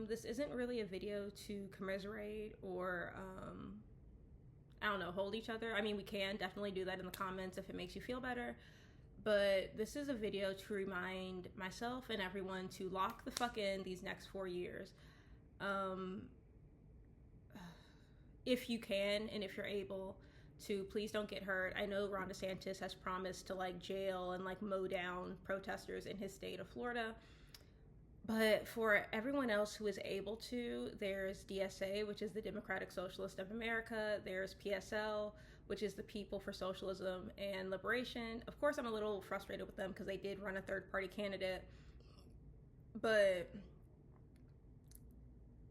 This isn't really a video to commiserate or, I don't know, hold each other. I mean, we can definitely do that in the comments if it makes you feel better. But this is a video to remind myself and everyone to lock the fuck in these next 4 years. If you can and if you're able to, please don't get hurt. I know Ron DeSantis has promised to like jail and like mow down protesters in his state of Florida. But for everyone else who is able to, there's DSA, which is the Democratic Socialist of America. There's PSL, which is the People for Socialism and Liberation. Of course, I'm a little frustrated with them because they did run a third-party candidate. But,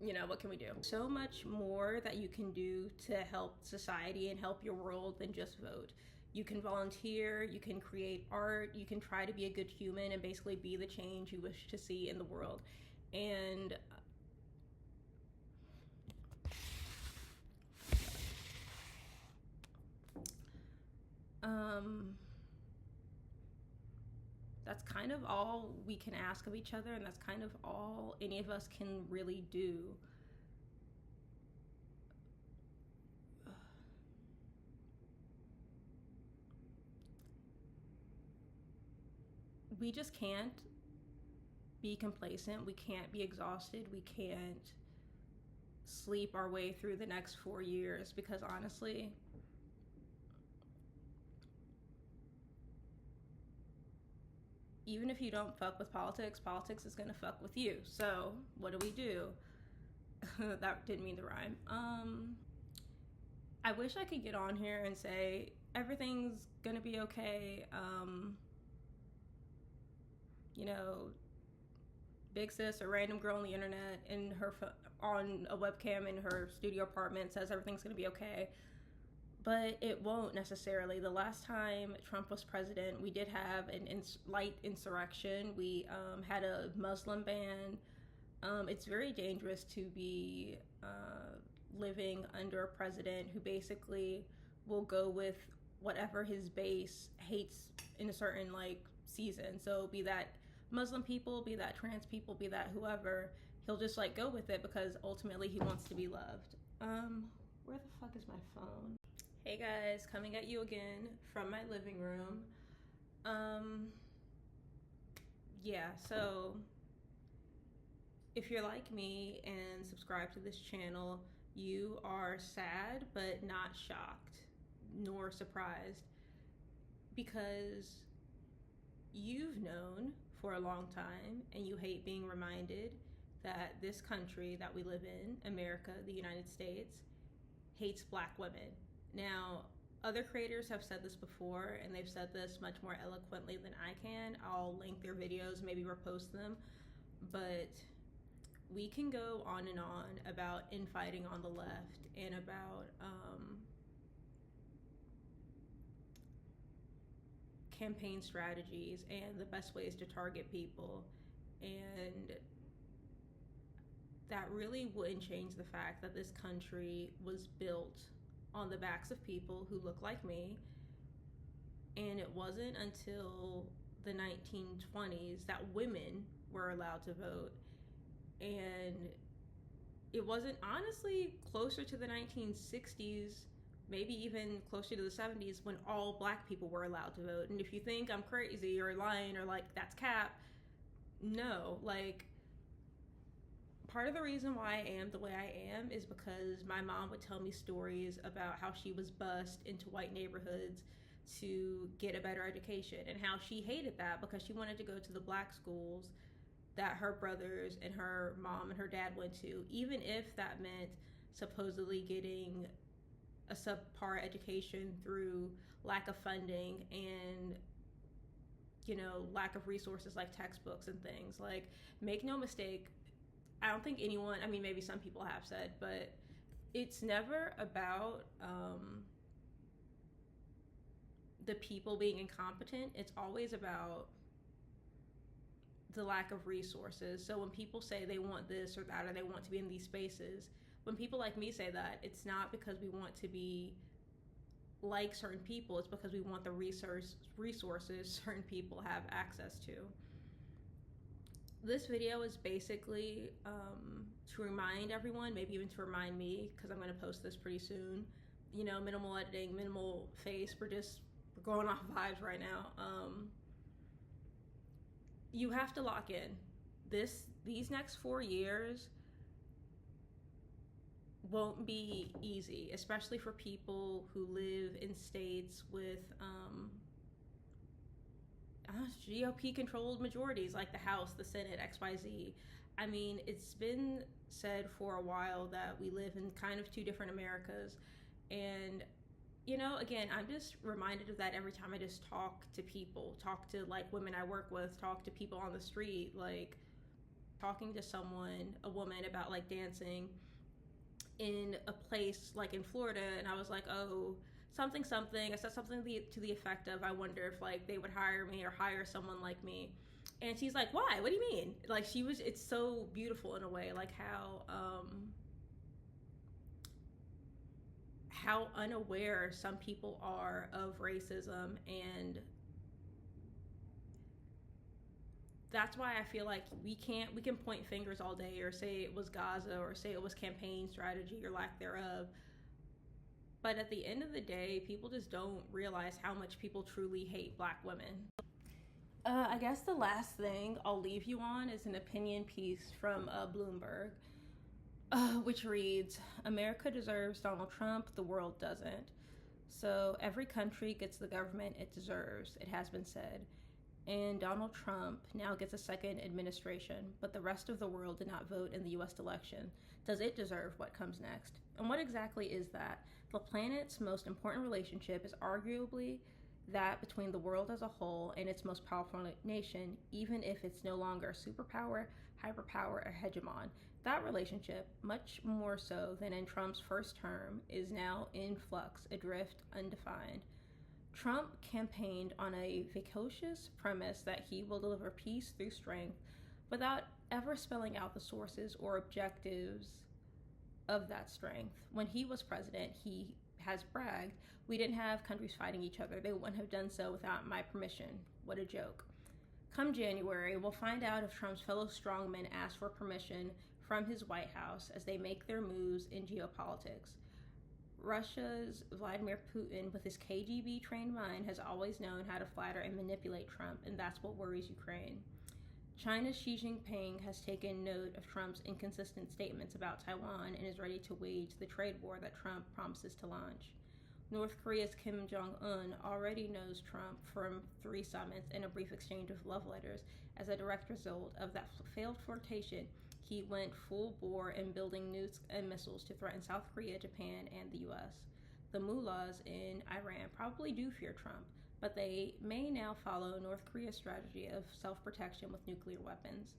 you know, what can we do? So much more that you can do to help society and help your world than just vote. You can volunteer, you can create art, you can try to be a good human and basically be the change you wish to see in the world. And that's kind of all we can ask of each other, and that's kind of all any of us can really do. We just can't be complacent. We can't be exhausted. We can't sleep our way through the next 4 years because honestly, even if you don't fuck with politics, politics is gonna fuck with you. So what do? That didn't mean to rhyme. I wish I could get on here and say everything's gonna be okay. You know, big sis, a random girl on the internet in her on a webcam in her studio apartment says everything's gonna be okay, but it won't necessarily. The last time Trump was president, we did have an light insurrection. We had a Muslim ban. It's very dangerous to be living under a president who basically will go with whatever his base hates in a certain like season. So be that Muslim people, be that trans people, be that whoever, he'll just like go with it because ultimately he wants to be loved. Where the fuck is my phone? Hey guys, coming at you again from my living room. Yeah, so if you're like me and subscribe to this channel, you are sad but not shocked nor surprised because you've known for a long time and you hate being reminded that this country that we live in, America, the United States, hates Black women. Now, other creators have said this before and they've said this much more eloquently than I can. I'll link their videos, maybe repost them, but we can go on and on about infighting on the left and about campaign strategies and the best ways to target people, and that really wouldn't change the fact that this country was built on the backs of people who look like me, and it wasn't until the 1920s that women were allowed to vote, and it wasn't honestly closer to the 1960s, maybe even closer to the 70s, when all Black people were allowed to vote. And if you think I'm crazy or lying or like that's cap, no, like part of the reason why I am the way I am is because my mom would tell me stories about how she was bused into white neighborhoods to get a better education and how she hated that because she wanted to go to the Black schools that her brothers and her mom and her dad went to, even if that meant supposedly getting a subpar education through lack of funding and, you know, lack of resources like textbooks and things. Like, make no mistake, I don't think anyone, I mean, maybe some people have said, but it's never about the people being incompetent. It's always about the lack of resources. So when people say they want this or that, or they want to be in these spaces, when people like me say that, it's not because we want to be like certain people, it's because we want the resources certain people have access to. This video is basically to remind everyone, maybe even to remind me, because I'm going to post this pretty soon. You know, minimal editing, minimal face. We're going off vibes right now. You have to lock in. These next 4 years won't be easy, especially for people who live in states with GOP controlled majorities like the House, the Senate, XYZ. I mean, it's been said for a while that we live in kind of two different Americas. And, you know, again, I'm just reminded of that every time I just talk to people, talk to like women I work with, talk to people on the street, like talking to someone, a woman, about like dancing in a place like in Florida, and I was like, oh, something. I said something to the effect of, I wonder if like they would hire me or hire someone like me. And she's like, why? What do you mean? Like, it's so beautiful in a way, like how unaware some people are of racism. And that's why I feel like we can point fingers all day, or say it was Gaza, or say it was campaign strategy or lack thereof. But at the end of the day, people just don't realize how much people truly hate Black women. I guess the last thing I'll leave you on is an opinion piece from Bloomberg, which reads, America deserves Donald Trump, the world doesn't. So every country gets the government it deserves, it has been said. And Donald Trump now gets a second administration, but the rest of the world did not vote in the US election. Does it deserve what comes next? And what exactly is that? The planet's most important relationship is arguably that between the world as a whole and its most powerful nation, even if it's no longer a superpower, hyperpower, or hegemon. That relationship, much more so than in Trump's first term, is now in flux, adrift, undefined. Trump campaigned on a vacuous premise that he will deliver peace through strength without ever spelling out the sources or objectives of that strength. When he was president, he has bragged, we didn't have countries fighting each other. They wouldn't have done so without my permission. What a joke. Come January, we'll find out if Trump's fellow strongmen ask for permission from his White House as they make their moves in geopolitics. Russia's Vladimir Putin, with his KGB-trained mind, has always known how to flatter and manipulate Trump, and that's what worries Ukraine. China's Xi Jinping has taken note of Trump's inconsistent statements about Taiwan and is ready to wage the trade war that Trump promises to launch. North Korea's Kim Jong-un already knows Trump from 3 summits and a brief exchange of love letters. As a direct result of that failed flirtation, he went full bore in building nukes and missiles to threaten South Korea, Japan, and the US. The mullahs in Iran probably do fear Trump, but they may now follow North Korea's strategy of self-protection with nuclear weapons.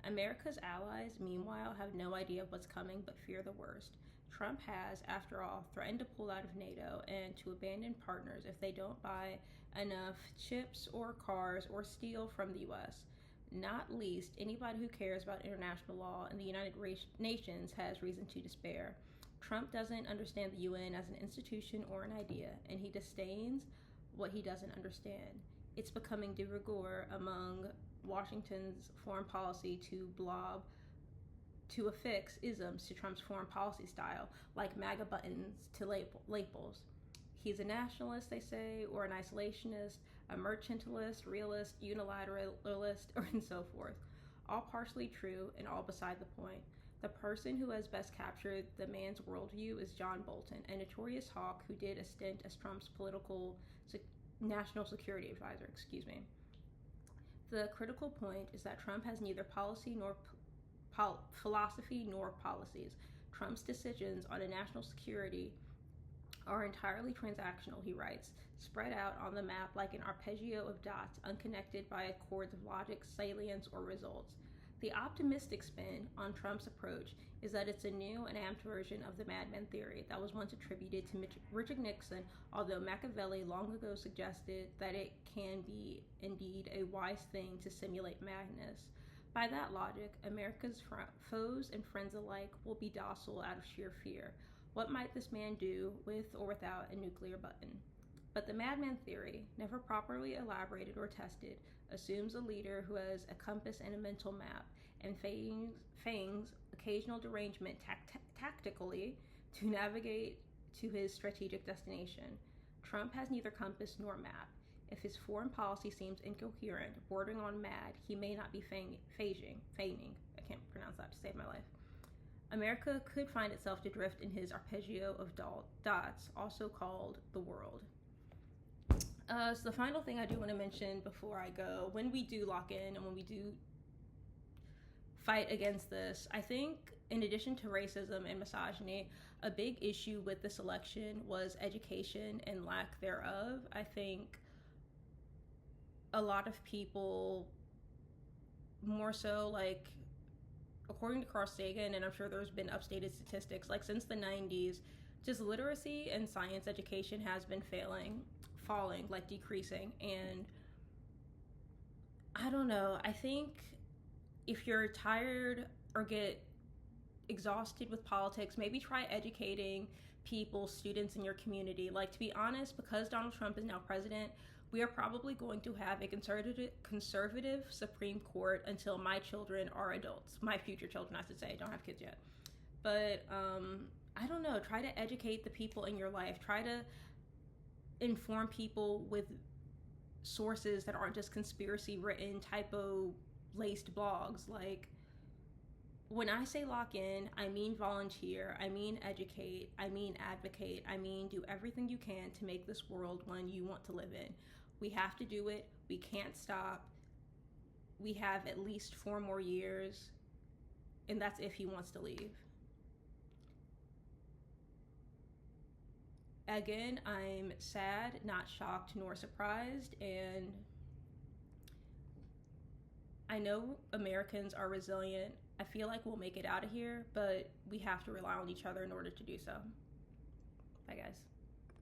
America's allies, meanwhile, have no idea of what's coming but fear the worst. Trump has, after all, threatened to pull out of NATO and to abandon partners if they don't buy enough chips or cars or steel from the US. Not least, anybody who cares about international law and the United Nations has reason to despair. Trump doesn't understand the UN as an institution or an idea, and he disdains what he doesn't understand. It's becoming de rigueur among Washington's foreign policy to affix isms to Trump's foreign policy style, like MAGA buttons to labels. He's a nationalist, they say, or an isolationist, a mercantilist, realist, unilateralist, and so forth. All partially true and all beside the point. The person who has best captured the man's worldview is John Bolton, a notorious hawk who did a stint as Trump's national security advisor. The critical point is that Trump has neither policy nor philosophy nor policies. Trump's decisions on national security are entirely transactional, he writes, spread out on the map like an arpeggio of dots, unconnected by chords of logic, salience, or results. The optimistic spin on Trump's approach is that it's a new and amped version of the madman theory that was once attributed to Richard Nixon, although Machiavelli long ago suggested that it can be indeed a wise thing to simulate madness. By that logic, America's foes and friends alike will be docile out of sheer fear. What might this man do with or without a nuclear button? But the madman theory, never properly elaborated or tested, assumes a leader who has a compass and a mental map and feigns occasional derangement tactically to navigate to his strategic destination. Trump has neither compass nor map. If his foreign policy seems incoherent, bordering on mad, he may not be feigning. I can't pronounce that to save my life. America could find itself to drift in his arpeggio of dots, also called the world. So the final thing I do want to mention before I go, when we do lock in and when we do fight against this, I think in addition to racism and misogyny, a big issue with this election was education and lack thereof. I think a lot of people, more so like, according to Carl Sagan, and I'm sure there's been updated statistics, like since the 90s, just literacy and science education has been falling, like decreasing. And I don't know, I think if you're tired or get exhausted with politics, maybe try educating people, students in your community. Like, to be honest, because Donald Trump is now president, we are probably going to have a conservative Supreme Court until my children are adults. My future children, I should say. I don't have kids yet. But I don't know. Try to educate the people in your life. Try to inform people with sources that aren't just conspiracy written, typo-laced blogs. Like, when I say lock in, I mean volunteer, I mean educate, I mean advocate, I mean do everything you can to make this world one you want to live in. We have to do it. We can't stop. We have at least 4 more years, and that's if he wants to leave. Again, I'm sad, not shocked, nor surprised, and I know Americans are resilient. I feel like we'll make it out of here, but we have to rely on each other in order to do so. Bye, guys.